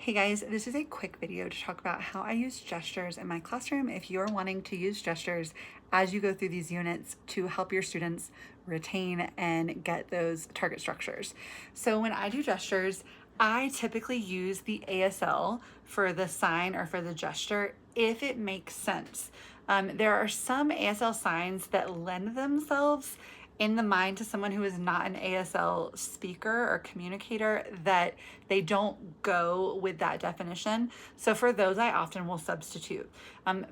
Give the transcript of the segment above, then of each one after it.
Hey guys, this is a quick video to talk about how I use gestures in my classroom if you're wanting to use gestures as you go through these units to help your students retain and get those target structures. So when I do gestures, I typically use the ASL for the sign or for the gesture if it makes sense. There are some ASL signs that lend themselves in the mind to someone who is not an ASL speaker or communicator that they don't go with that definition. So for those, I often will substitute.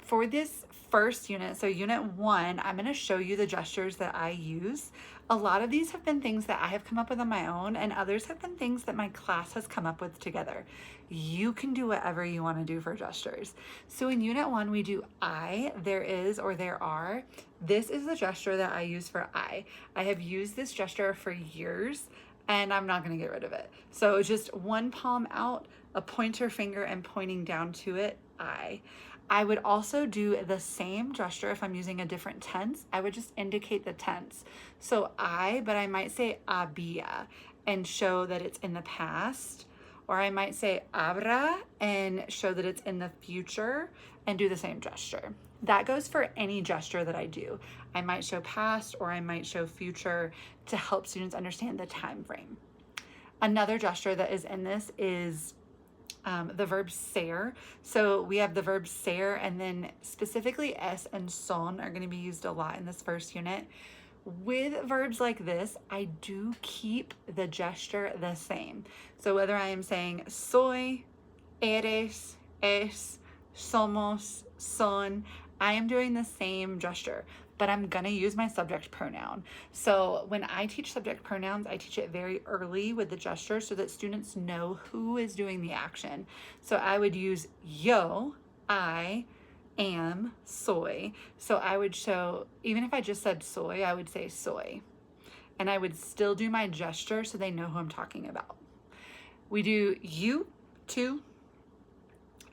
For this first unit, so unit 1, I'm going to show you the gestures that I use. A lot of these have been things that I have come up with on my own, and others have been things that my class has come up with together. You can do whatever you want to do for gestures. So in unit 1, we do I, there is, or there are. This is the gesture that I use for I. I have used this gesture for years and I'm not going to get rid of it. So just one palm out, a pointer finger and pointing down to it, I. I would also do the same gesture if I'm using a different tense. I would just indicate the tense. So I, but I might say había and show that it's in the past. Or I might say abra and show that it's in the future and do the same gesture. That goes for any gesture that I do. I might show past or I might show future to help students understand the time frame. Another gesture that is in this is the verb ser. So we have the verb ser, and then specifically es and son are going to be used a lot in this first unit. With verbs like this, I do keep the gesture the same. So whether I am saying soy, eres, es, somos, son, I am doing the same gesture, but I'm gonna use my subject pronoun. So when I teach subject pronouns, I teach it very early with the gesture so that students know who is doing the action. So I would use yo, I, am, soy. So I would show, even if I just said soy, I would say soy. And I would still do my gesture so they know who I'm talking about. We do you, two.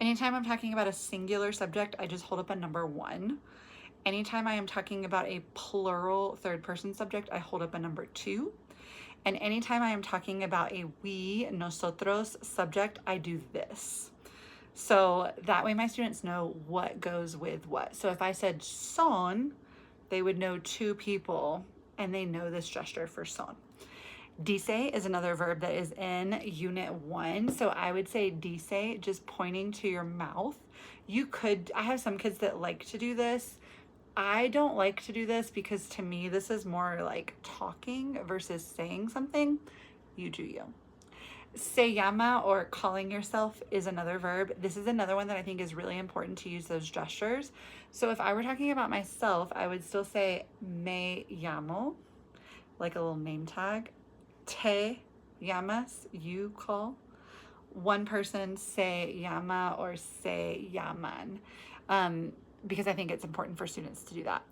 Anytime I'm talking about a singular subject, I just hold up a number 1. Anytime I am talking about a plural third person subject, I hold up a number 2. And anytime I am talking about a we, nosotros subject, I do this. So that way my students know what goes with what. So if I said son, they would know 2 people and they know this gesture for son. Dice is another verb that is in unit 1. So I would say dice, just pointing to your mouth. You could, I have some kids that like to do this. I don't like to do this because to me, this is more like talking versus saying something. You do you. Se llama, or calling yourself, is another verb. This is another one that I think is really important to use those gestures. So if I were talking about myself, I would still say me llamo, like a little name tag. Te llamas, you call. One person se llama or se llaman, because I think it's important for students to do that.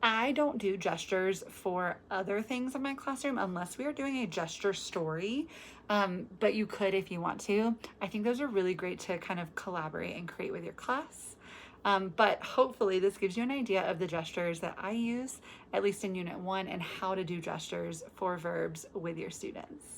I don't do gestures for other things in my classroom unless we are doing a gesture story, but you could if you want to. I think those are really great to kind of collaborate and create with your class. But hopefully this gives you an idea of the gestures that I use, at least in Unit 1, and how to do gestures for verbs with your students.